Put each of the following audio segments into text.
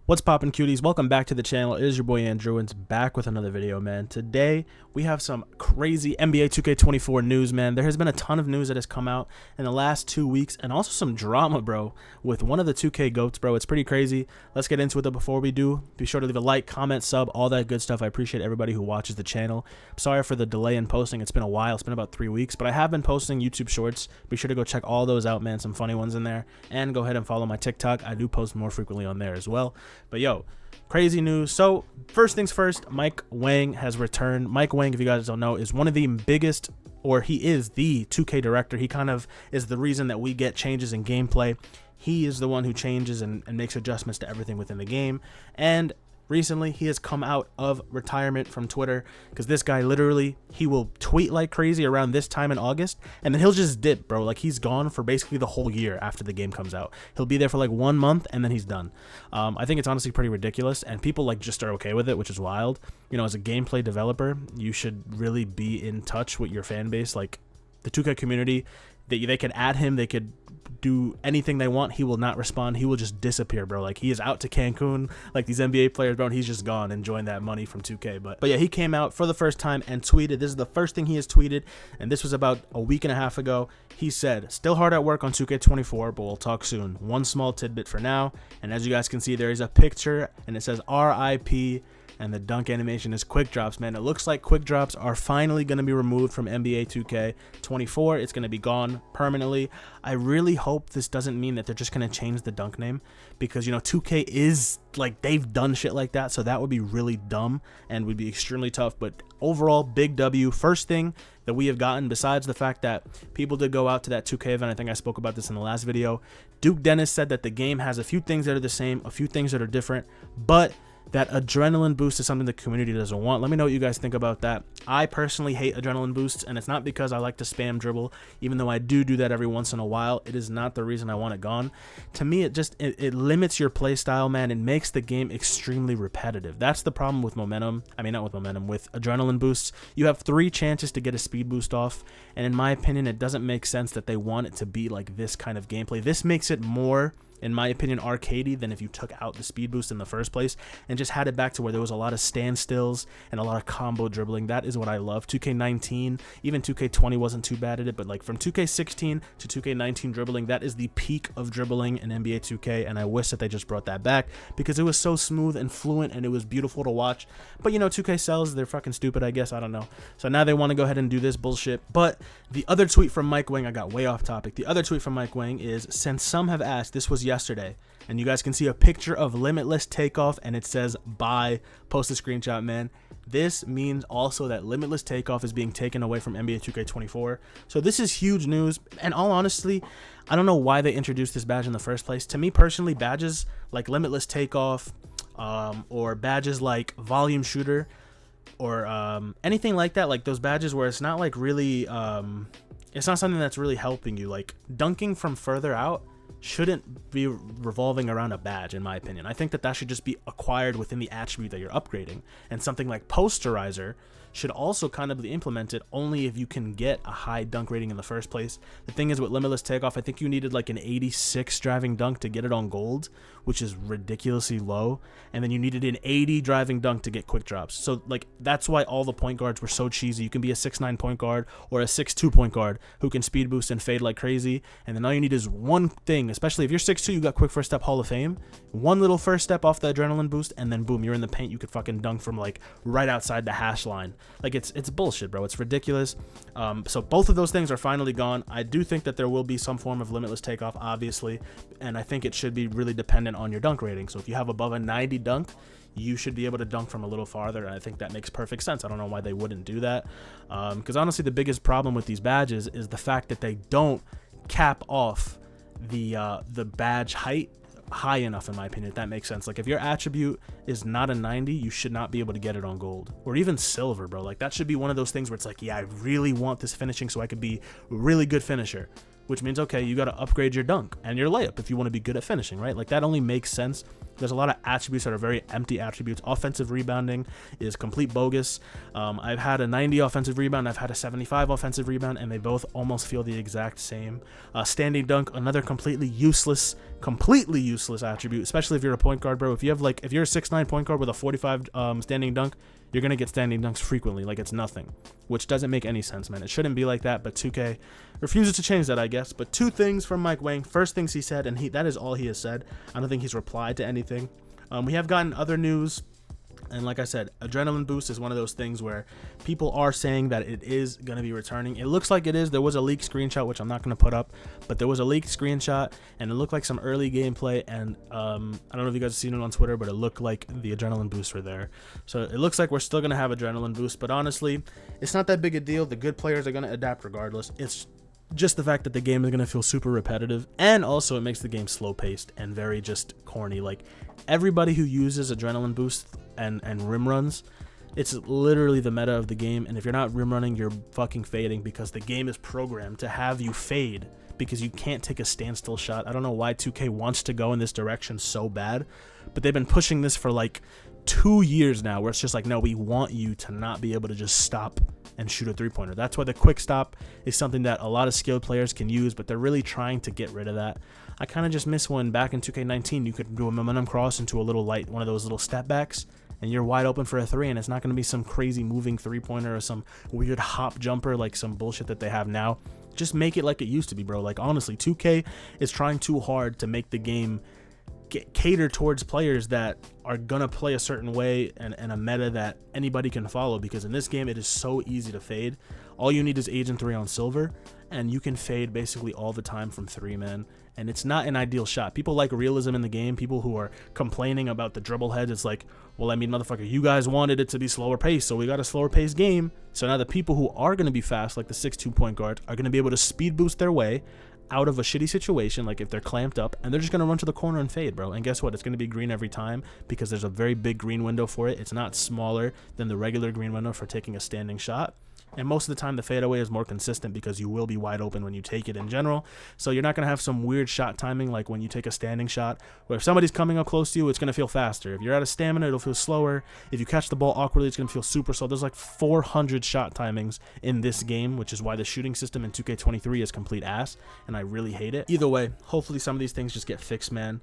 What's poppin', cuties? Welcome back to the channel. It is your boy Andrew, and it's back with another video, man. Today we have some crazy NBA 2K24 news, man. There has been a ton of news that has come out in the last 2 weeks, and also some drama, bro, with one of the 2K goats, bro. It's pretty crazy. Let's get into it, though. Before we do, be sure to leave a like, comment, sub, all that good stuff. I appreciate everybody who watches the channel. Sorry for the delay in posting. It's been a while. It's been about 3 weeks, but I have been posting YouTube shorts. Be sure to go check all those out, man. Some funny ones in there, and go ahead and follow my TikTok. I do post more frequently on there as well. But yo, crazy news. So first things first, Mike Wang has returned. Mike Wang, if you guys don't know, is one of the biggest, or he is the 2K director. He kind of is the reason that we get changes in gameplay. He is the one who changes and makes adjustments to everything within the game. And recently he has come out of retirement from Twitter, because this guy literally, he will tweet like crazy around this time in August, and then he'll just dip, bro. Like, he's gone for basically the whole year after the game comes out. He'll be there for like 1 month and then he's done. I think it's honestly pretty ridiculous, and people like just are okay with it, which is wild. You know, as a gameplay developer, you should really be in touch with your fan base. Like, the 2K community, they could add him, they could do anything they want. He will not respond. He will just disappear, bro. Like, he is out to Cancun like these NBA players, bro, and he's just gone enjoying that money from 2K. But yeah, he came out for the first time and tweeted. This is the first thing he has tweeted, and this was about a week and a half ago. He said, "Still hard at work on 2K24, but we'll talk soon. One small tidbit for now." And as you guys can see, there is a picture and it says R.I.P, and the dunk animation is quick drops, man. It looks like quick drops are finally going to be removed from NBA 2K24. It's going to be gone permanently. I really hope this doesn't mean that they're just going to change the dunk name, because, you know, 2K is like, they've done shit like that, so that would be really dumb and would be extremely tough. But overall, big W. First thing that we have gotten, besides the fact that people did go out to that 2K event, I think I spoke about this in the last video, Duke Dennis said that the game has a few things that are the same, a few things that are different, but that adrenaline boost is something the community doesn't want. Let me know what you guys think about that. I personally hate adrenaline boosts, and it's not because I like to spam dribble, even though I do that every once in a while. It is not the reason I want it gone. To me, it limits your play style, man. It makes the game extremely repetitive. That's the problem with momentum. I mean, not with momentum, with adrenaline boosts. You have 3 chances to get a speed boost off, and in my opinion, it doesn't make sense that they want it to be like this kind of gameplay. This makes it more, in my opinion, arcadey than if you took out the speed boost in the first place and just had it back to where there was a lot of standstills and a lot of combo dribbling. That is what I love. 2K19, even 2K20 wasn't too bad at it, but like from 2K16 to 2K19 dribbling, that is the peak of dribbling in NBA 2K, and I wish that they just brought that back, because it was so smooth and fluent and it was beautiful to watch. But, you know, 2K sells, they're fucking stupid, I guess, I don't know. So now they want to go ahead and do this bullshit. But the other tweet from Mike Wang, I got way off topic. The other tweet from Mike Wang is, since some have asked, this was yesterday, and you guys can see a picture of Limitless Takeoff, and it says bye. Post a screenshot, man. This means also that Limitless Takeoff is being taken away from NBA 2K24. So this is huge news, and all honestly, I don't know why they introduced this badge in the first place. To me personally, badges like Limitless Takeoff, or badges like Volume Shooter, or anything like that, like those badges where it's not like really, it's not something that's really helping you. Like, dunking from further out shouldn't be revolving around a badge, in my opinion. I think that should just be acquired within the attribute that you're upgrading, and something like Posterizer should also kind of be implemented only if you can get a high dunk rating in the first place. The thing is, with Limitless Takeoff, I think you needed like an 86 driving dunk to get it on gold, which is ridiculously low, and then you needed an 80 driving dunk to get quick drops. So like, that's why all the point guards were so cheesy. You can be a 6'9" point guard or a 6'2" point guard who can speed boost and fade like crazy, and then all you need is one thing. Especially if you're 6'2", you got quick first step, Hall of Fame, one little first step off the adrenaline boost, and then boom, you're in the paint. You could fucking dunk from like right outside the hash line. Like, it's bullshit, bro. It's ridiculous. So both of those things are finally gone. I do think that there will be some form of Limitless Takeoff, obviously, and I think it should be really dependent on your dunk rating. So if you have above a 90 dunk, you should be able to dunk from a little farther, and I think that makes perfect sense. I don't know why they wouldn't do that, because honestly, the biggest problem with these badges is the fact that they don't cap off the badge height high enough, in my opinion, if that makes sense. Like, if your attribute is not a 90, you should not be able to get it on gold or even silver, bro. Like, that should be one of those things where it's like, yeah, I really want this finishing so I could be a really good finisher. which means, okay, you got to upgrade your dunk and your layup if you want to be good at finishing, right? Like, that only makes sense. There's a lot of attributes that are very empty attributes. Offensive rebounding is complete bogus. I've had a 90 offensive rebound. I've had a 75 offensive rebound, and they both almost feel the exact same. Standing dunk, another completely useless attribute, especially if you're a point guard, bro. If you're a 6'9" point guard with a 45 standing dunk, you're going to get standing dunks frequently, like it's nothing, which doesn't make any sense, man. It shouldn't be like that, but 2K refuses to change that, I guess. But two things from Mike Wang. First things he said, and that is all he has said. I don't think he's replied to anything. We have gotten other news. And like I said, adrenaline boost is one of those things where people are saying that it is going to be returning. It looks like it is. There was a leaked screenshot, which I'm not going to put up, but there was a leaked screenshot, and it looked like some early gameplay. And I don't know if you guys have seen it on Twitter, but it looked like the adrenaline boosts were there. So it looks like we're still going to have adrenaline boost, but honestly, it's not that big a deal. The good players are going to adapt regardless. It's just the fact that the game is going to feel super repetitive, and also it makes the game slow paced and very just corny. Like, everybody who uses adrenaline boost and rim runs, it's literally the meta of the game. And if you're not rim running, you're fucking fading, because the game is programmed to have you fade because you can't take a standstill shot. I don't know why 2K wants to go in this direction so bad, but they've been pushing this for like 2 years now, where it's just like, no, we want you to not be able to just stop and shoot a three-pointer. That's why the quick stop is something that a lot of skilled players can use, but they're really trying to get rid of that. I kind of just miss when back in 2K19 you could do a momentum cross into a little light, one of those little step backs, and you're wide open for a three, and it's not going to be some crazy moving three-pointer or some weird hop jumper like some bullshit that they have now. Just make it like it used to be, bro. Like, honestly, 2K is trying too hard to make the game cater towards players that are gonna play a certain way and a meta that anybody can follow, because in this game it is so easy to fade. All you need is Agent 3 on silver, and you can fade basically all the time from three, man. And it's not an ideal shot. People like realism in the game. People who are complaining about the dribble heads, it's like, well, I mean, motherfucker, you guys wanted it to be slower pace, so we got a slower pace game. So now the people who are going to be fast, like the 6'2" point guard, are going to be able to speed boost their way out of a shitty situation, like if they're clamped up, and they're just going to run to the corner and fade, bro. And guess what? It's going to be green every time, because there's a very big green window for it. It's not smaller than the regular green window for taking a standing shot. And most of the time the fadeaway is more consistent, because you will be wide open when you take it in general. So you're not going to have some weird shot timing like when you take a standing shot, where if somebody's coming up close to you, it's going to feel faster. If you're out of stamina, it'll feel slower. If you catch the ball awkwardly, it's going to feel super slow. There's like 400 shot timings in this game, which is why the shooting system in 2K23 is complete ass, and I really hate it. Either way, hopefully some of these things just get fixed, man.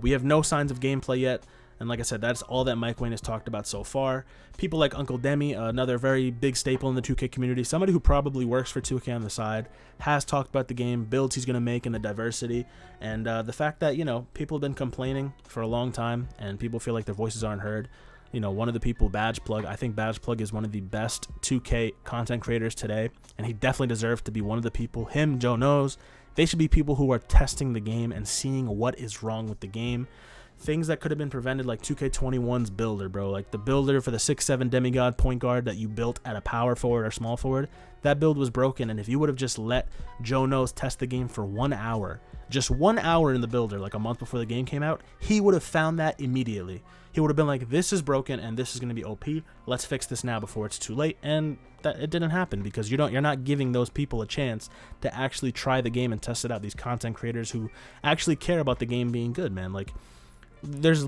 We have no signs of gameplay yet. And like I said, that's all that Mike Wang has talked about so far. People like Uncle Demi, another very big staple in the 2K community, somebody who probably works for 2K on the side, has talked about the game, builds he's going to make, and the diversity. And the fact that, you know, people have been complaining for a long time, and people feel like their voices aren't heard. You know, one of the people, Badge Plug, I think Badge Plug is one of the best 2K content creators today, and he definitely deserves to be one of the people. Him, Joe Knows, they should be people who are testing the game and seeing what is wrong with the game. Things that could have been prevented, like 2K21's builder, bro. Like the builder for the 6'7" demigod point guard that you built at a power forward or small forward, that build was broken. And if you would have just let Joe Knows test the game for 1 hour, just 1 hour in the builder, like a month before the game came out, he would have found that immediately. He would have been like, this is broken and this is going to be OP. Let's fix this now before it's too late. And that it didn't happen, because you're not giving those people a chance to actually try the game and test it out. These content creators who actually care about the game being good, man. Like, there's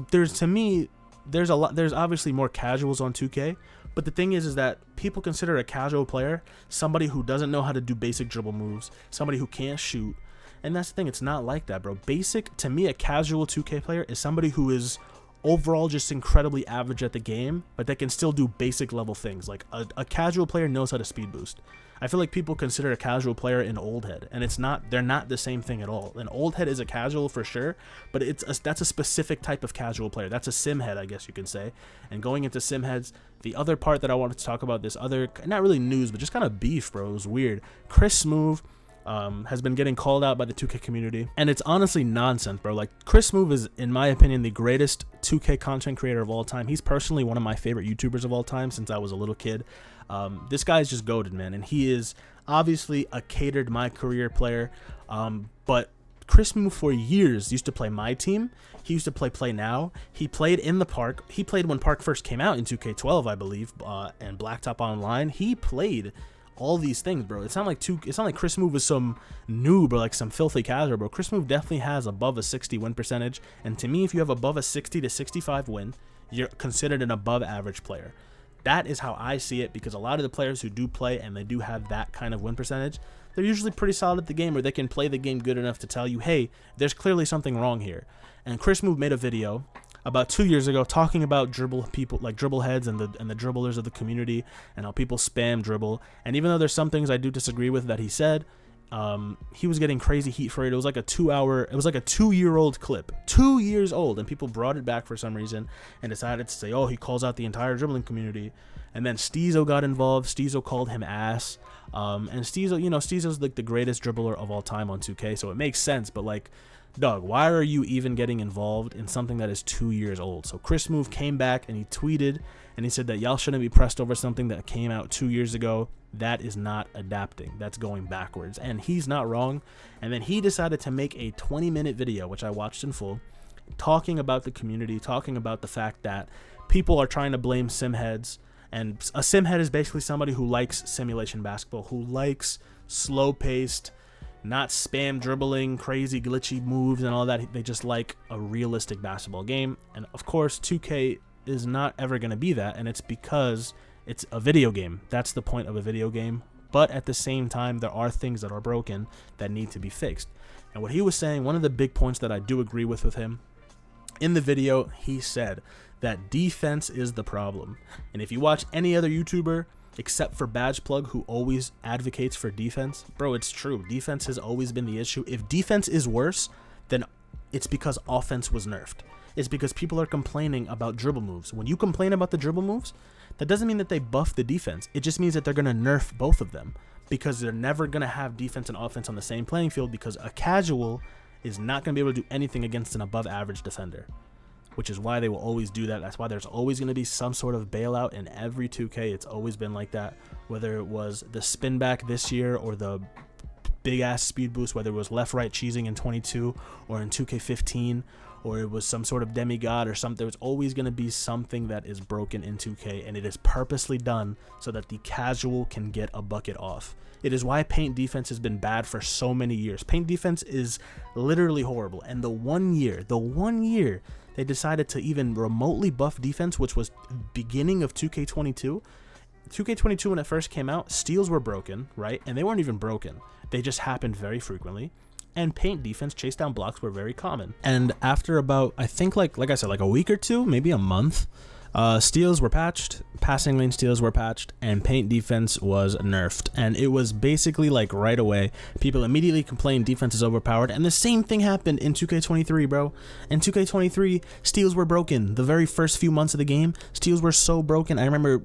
obviously more casuals on 2K, but the thing is that people consider a casual player somebody who doesn't know how to do basic dribble moves, somebody who can't shoot. And that's the thing, it's not like that, bro. Basic, to me, a casual 2K player is somebody who is overall just incredibly average at the game, but they can still do basic level things. Like a casual player knows how to speed boost. I feel like people consider a casual player an old head, and it's not. They're not the same thing at all. An old head is a casual for sure, but that's a specific type of casual player. That's a sim head, I guess you can say. And going into sim heads, the other part that I wanted to talk about, this other, not really news, but just kind of beef, bro. It was weird. Smoove has been getting called out by the 2K community, and it's honestly nonsense, bro. Like, Smoove is, in my opinion, the greatest 2K content creator of all time. He's personally one of my favorite YouTubers of all time since I was a little kid. This guy is just goated, man, and he is obviously a catered my career player. But Smoove for years used to play my team. He used to play Now. He played in the Park. He played when Park first came out in 2K12, I believe, and Blacktop Online. He played all these things, bro. It's not like Chris Smoove is some noob or like some filthy casual, bro. Chris Smoove definitely has above a 60 win percentage, and to me, if you have above a 60 to 65 win, you're considered an above average player. That is how I see it, because a lot of the players who do play and they do have that kind of win percentage, they're usually pretty solid at the game, or they can play the game good enough to tell you, hey, there's clearly something wrong here. And Chris Smoove made a video about 2 years ago talking about dribble people, like dribble heads and the dribblers of the community, and how people spam dribble. And even though there's some things I do disagree with that he said, he was getting crazy heat for it. It was like a 2-year-old clip, 2 years old, and people brought it back for some reason and decided to say, oh, he calls out the entire dribbling community. And then Steezo got involved. Steezo called him ass. And Steezo, you know, Steezo's like the greatest dribbler of all time on 2K, so it makes sense. But like, Doug, why are you even getting involved in something that is 2 years old? So Chris Smoove came back and he tweeted and he said that y'all shouldn't be pressed over something that came out 2 years ago. That is not adapting. That's going backwards. And he's not wrong. And then he decided to make a 20-minute video, which I watched in full, talking about the community, talking about the fact that people are trying to blame simheads. And a simhead is basically somebody who likes simulation basketball, who likes slow-paced, not spam dribbling, crazy glitchy moves and all that. They just like a realistic basketball game. And of course, 2K is not ever going to be that, and it's because it's a video game. That's the point of a video game. But at the same time, there are things that are broken that need to be fixed. And what he was saying, one of the big points that I do agree with him, in the video, he said that defense is the problem. And if you watch any other YouTuber, except for Badge Plug, who always advocates for defense, bro, it's true. Defense has always been the issue. If defense is worse, then it's because offense was nerfed. It's because people are complaining about dribble moves. When you complain about the dribble moves, that doesn't mean that they buff the defense. It just means that they're going to nerf both of them, because they're never going to have defense and offense on the same playing field, because a casual is not going to be able to do anything against an above average defender, which is why they will always do that. That's why there's always going to be some sort of bailout in every 2K. It's always been like that, whether it was the spin back this year or the big ass speed boost, whether it was left right cheesing in 22 or in 2K15, or it was some sort of demigod or something. There's always going to be something that is broken in 2K, and it is purposely done so that the casual can get a bucket off. It is why paint defense has been bad for so many years. Paint defense is literally horrible, and the one year they decided to even remotely buff defense, which was beginning of 2K22. 2K22, when it first came out, steals were broken, right? And they weren't even broken. They just happened very frequently. And paint defense, chase down blocks were very common. And after about, I think like I said, like a week or two, maybe a month, steals were patched, passing lane steals were patched, and paint defense was nerfed. And it was basically like right away, people immediately complained defense is overpowered. And the same thing happened in 2K23, bro. In 2K23, steals were broken. The very first few months of the game, steals were so broken. I remember,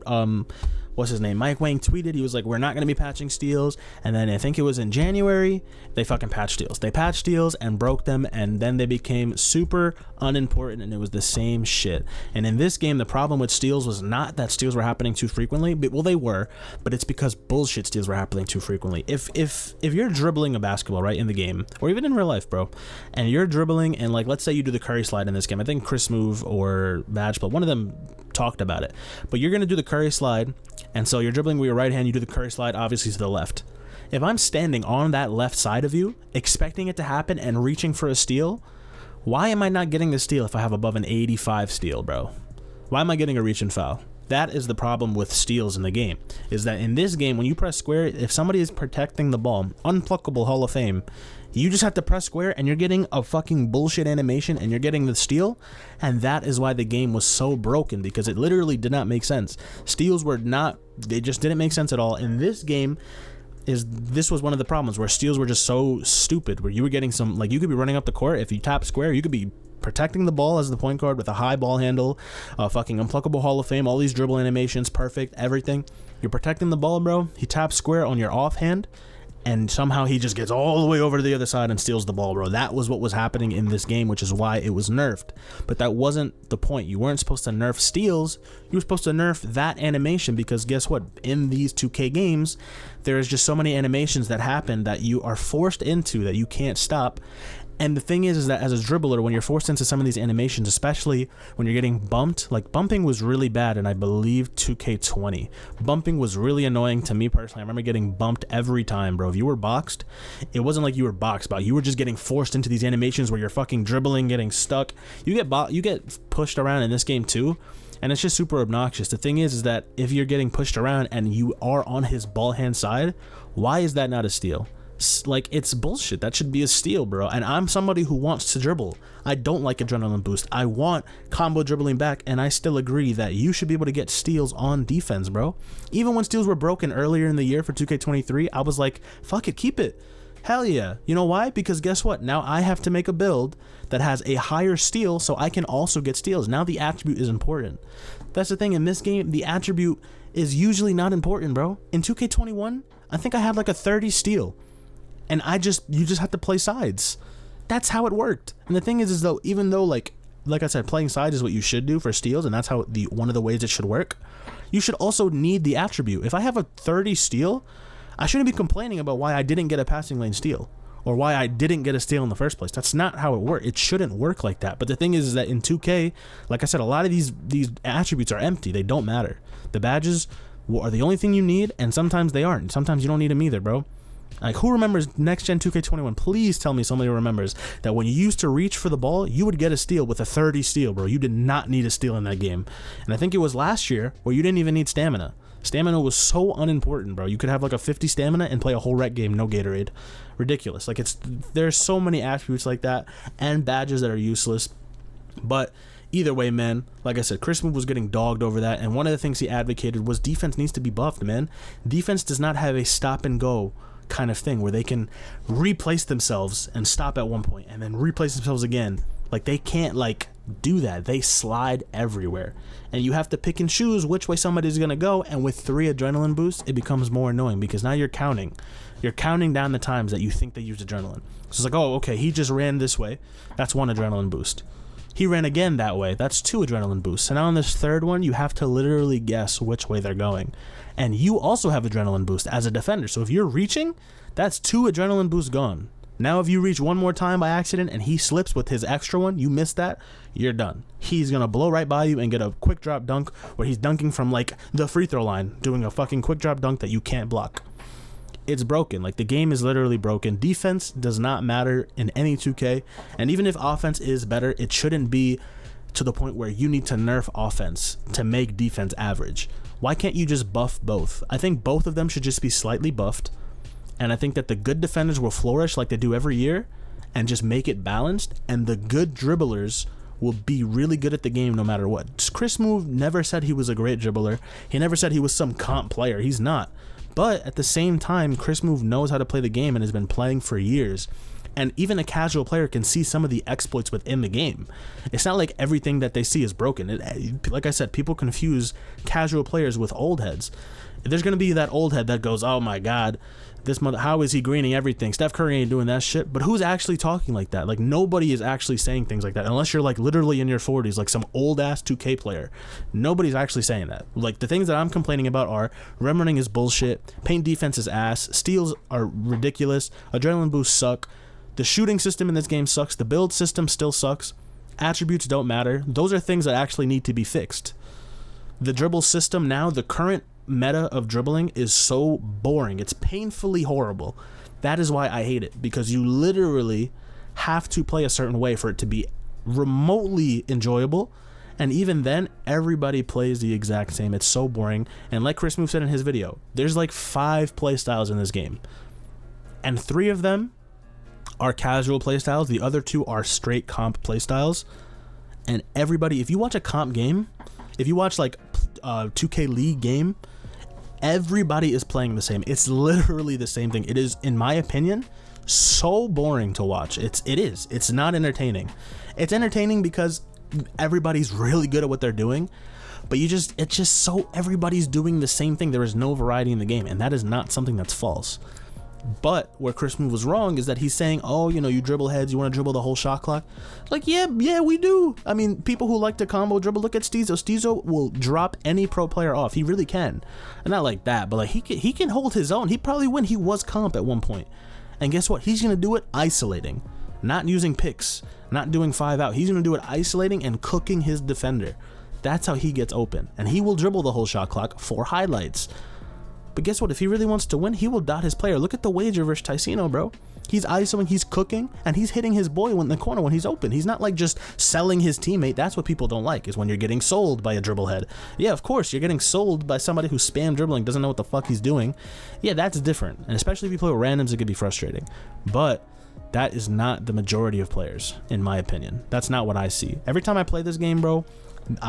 what's his name? Mike Wang tweeted, he was like, we're not going to be patching steals. And then I think it was in January, they fucking patched steals. They patched steals and broke them, and then they became super unimportant, and it was the same shit. And in this game, the problem with steals was not that steals were happening too frequently, but, well, they were, but it's because bullshit steals were happening too frequently. If you're dribbling a basketball, right, in the game, or even in real life, bro, and you're dribbling, and like, let's say you do the Curry slide in this game. I think Chris Smoove or Badge, but one of them talked about it. But you're going to do the Curry slide, and so you're dribbling with your right hand, you do the Curry slide, obviously to the left. If I'm standing on that left side of you, expecting it to happen and reaching for a steal, why am I not getting the steal if I have above an 85 steal, bro? Why am I getting a reach and foul? That is the problem with steals in the game, is that in this game, when you press square, if somebody is protecting the ball, unpluckable Hall of Fame, you just have to press square and you're getting a fucking bullshit animation and you're getting the steal. And that is why the game was so broken, because it literally did not make sense. Steals were not, they just didn't make sense at all. In this game, this was one of the problems where steals were just so stupid, where you were getting some, like, you could be running up the court, if you tap square, you could be protecting the ball as the point guard with a high ball handle, fucking unpluckable Hall of Fame, all these dribble animations, perfect, everything. You're protecting the ball, bro. He taps square on your offhand, and somehow he just gets all the way over to the other side and steals the ball, bro. That was what was happening in this game, which is why it was nerfed. But that wasn't the point. You weren't supposed to nerf steals. You were supposed to nerf that animation, because guess what? In these 2K games, there is just so many animations that happen that you are forced into that you can't stop. And the thing is that as a dribbler, when you're forced into some of these animations, especially when you're getting bumped, like bumping was really bad in I believe 2K20. Bumping was really annoying to me personally. I remember getting bumped every time, bro. If you were boxed, it wasn't like you were boxed, but you were just getting forced into these animations where you're fucking dribbling, getting stuck. You get pushed around in this game too, and it's just super obnoxious. The thing is that if you're getting pushed around and you are on his ball hand side, why is that not a steal? Like, it's bullshit. That should be a steal, bro. And I'm somebody who wants to dribble. I don't like adrenaline boost. I want combo dribbling back, and I still agree that you should be able to get steals on defense, bro. Even when steals were broken earlier in the year for 2K23, I was like, fuck it, keep it. Hell yeah. You know why? Because guess what? Now I have to make a build that has a higher steal so I can also get steals. Now the attribute is important. That's the thing. In this game, the attribute is usually not important, bro. In 2K21, I think I had like a 30 steal. And you just have to play sides. That's how it worked. And the thing is though, even though like I said, playing sides is what you should do for steals, and that's how one of the ways it should work, you should also need the attribute. If I have a 30 steal, I shouldn't be complaining about why I didn't get a passing lane steal or why I didn't get a steal in the first place. That's not how it works. It shouldn't work like that. But the thing is that in 2K, like I said, a lot of these attributes are empty. They don't matter. The badges are the only thing you need, and sometimes they aren't. Sometimes you don't need them either, bro. Like, who remembers next gen 2K21? Please tell me somebody remembers that when you used to reach for the ball, you would get a steal with a 30 steal, bro. You did not need a steal in that game. And I think it was last year where you didn't even need stamina. Stamina was so unimportant, bro. You could have like a 50 stamina and play a whole rec game, no Gatorade. Ridiculous. Like, there's so many attributes like that and badges that are useless. But either way, man, like I said, Smoove was getting dogged over that. And one of the things he advocated was defense needs to be buffed, man. Defense does not have a stop and go kind of thing where they can replace themselves and stop at one point and then replace themselves again. Like, they can't like do that. They slide everywhere, and you have to pick and choose which way somebody's gonna go. And with 3 adrenaline boosts, it becomes more annoying because now you're counting down the times that you think they used adrenaline. So it's like, oh, okay, he just ran this way, that's 1 adrenaline boost. He ran again that way, that's 2 adrenaline boosts. And now on this third one, you have to literally guess which way they're going. And you also have adrenaline boost as a defender. So if you're reaching, that's 2 adrenaline boosts gone. Now if you reach one more time by accident and he slips with his extra one, you miss that, you're done. He's gonna blow right by you and get a quick drop dunk where he's dunking from like the free throw line, doing a fucking quick drop dunk that you can't block. It's broken. Like, the game is literally broken. Defense does not matter in any 2K, and even if offense is better, it shouldn't be to the point where you need to nerf offense to make defense average. Why can't you just buff both? I think both of them should just be slightly buffed, and I think that the good defenders will flourish like they do every year and just make it balanced, and the good dribblers will be really good at the game no matter what. Smoove never said he was a great dribbler. He never said he was some comp player. He's not. But at the same time, Smoove knows how to play the game and has been playing for years. And even a casual player can see some of the exploits within the game. It's not like everything that they see is broken. Like I said, people confuse casual players with old heads. There's going to be that old head that goes, oh my God, how is he greening everything? Steph Curry ain't doing that shit. But who's actually talking like that? Like, nobody is actually saying things like that unless you're like literally in your 40s, like some old ass 2K player. Nobody's actually saying that. Like, the things that I'm complaining about are rim running is bullshit, paint defense is ass, steals are ridiculous, adrenaline boosts suck, the shooting system in this game sucks, the build system still sucks, attributes don't matter. Those are things that actually need to be fixed. The dribble system now, the current meta of dribbling is so boring. It's painfully horrible. That is why I hate it, because you literally have to play a certain way for it to be remotely enjoyable, and even then everybody plays the exact same. It's so boring. And like Smoove said in his video, there's like 5 play styles in this game, and 3 of them are casual play styles. The other 2 are straight comp play styles. And everybody, if you watch a comp game, if you watch like 2K League game, everybody is playing the same. It's literally the same thing. It is, in my opinion, so boring to watch. It's not entertaining. It's entertaining because everybody's really good at what they're doing, but it's just so everybody's doing the same thing. There is no variety in the game, and that is not something that's false. But where Smoove was wrong is that he's saying, oh, you know, you dribble heads, you want to dribble the whole shot clock. Like, yeah, we do. I mean, people who like to combo dribble, look at Steezo. Steezo will drop any pro player off. He really can. And not like that, but like he can hold his own. He probably win. He was comp at one point. And guess what? He's going to do it isolating. not using picks, not doing 5 out. He's going to do it isolating and cooking his defender. That's how he gets open, and he will dribble the whole shot clock for highlights. But guess what? If he really wants to win, he will dot his player. Look at the wager versus Ticino, bro. He's isoing, he's cooking, and he's hitting his boy in the corner when he's open. He's not like just selling his teammate. That's what people don't like, is when you're getting sold by a dribble head. Yeah, of course, you're getting sold by somebody who's spam dribbling, doesn't know what the fuck he's doing. Yeah, that's different. And especially if you play with randoms, it could be frustrating. But that is not the majority of players, in my opinion. That's not what I see. Every time I play this game, bro,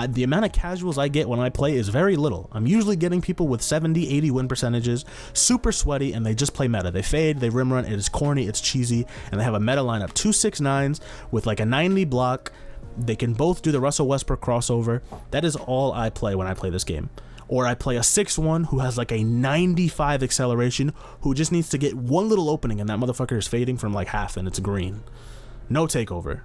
the amount of casuals I get when I play is very little. I'm usually getting people with 70, 80 win percentages, super sweaty, and they just play meta. They fade, they rim run, it is corny, it's cheesy, and they have a meta lineup 2 6'9s with like a 90 block. They can both do the Russell Westbrook crossover. That is all I play when I play this game. Or I play a 6'1 who has like a 95 acceleration, who just needs to get one little opening, and that motherfucker is fading from like half and it's green. No takeover.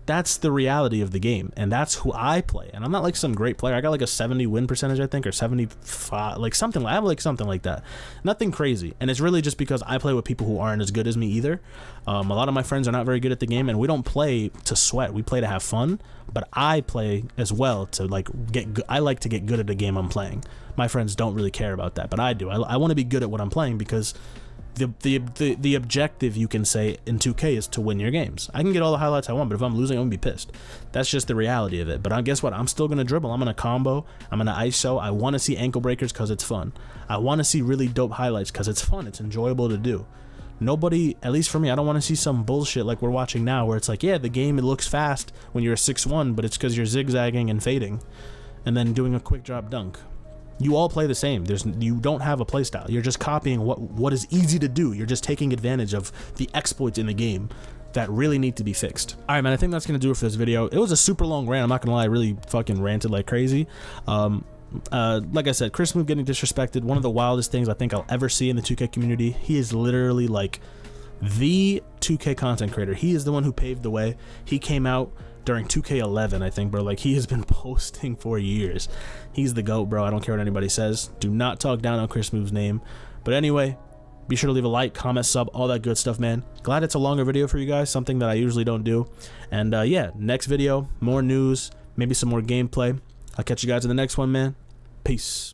That's the reality of the game, and that's who I play. And I'm not like some great player. I got like a 70 win percentage, I think, or 75, like something. I have like something like that. Nothing crazy. And it's really just because I play with people who aren't as good as me either. A lot of my friends are not very good at the game, and we don't play to sweat. We play to have fun. But I play as well to like get good. I like to get good at the game I'm playing. My friends don't really care about that, but I do. I want to be good at what I'm playing, because the objective, you can say, in 2K is to win your games. I can get all the highlights I want, but if I'm losing, I'm gonna be pissed. That's just the reality of it. But guess what? I'm still gonna dribble. I'm gonna combo. I'm gonna ISO. I want to see ankle breakers because it's fun. I want to see really dope highlights because it's fun. It's enjoyable to do. Nobody, at least for me, I don't want to see some bullshit like we're watching now, where it's like, yeah, the game, it looks fast when you're a 6'1, but it's because you're zigzagging and fading, and then doing a quick drop dunk. You all play the same. You don't have a play style. You're just copying what is easy to do. You're just taking advantage of the exploits in the game that really need to be fixed. All right, man, I think that's gonna do it for this video. It was a super long rant. I'm not gonna lie, I really fucking ranted like crazy. Like I said, Chris Smoove getting disrespected, one of the wildest things I think I'll ever see in the 2K community. He is literally like the 2K content creator. He is the one who paved the way. He came out during 2K11, I think, bro. Like, he has been posting for years. He's the GOAT, bro. I don't care what anybody says. Do not talk down on Chris Smoove's name. But anyway, be sure to leave a like, comment, sub, all that good stuff, man. Glad it's a longer video for you guys, something that I usually don't do. And yeah, next video, more news, maybe some more gameplay. I'll catch you guys in the next one, man. Peace.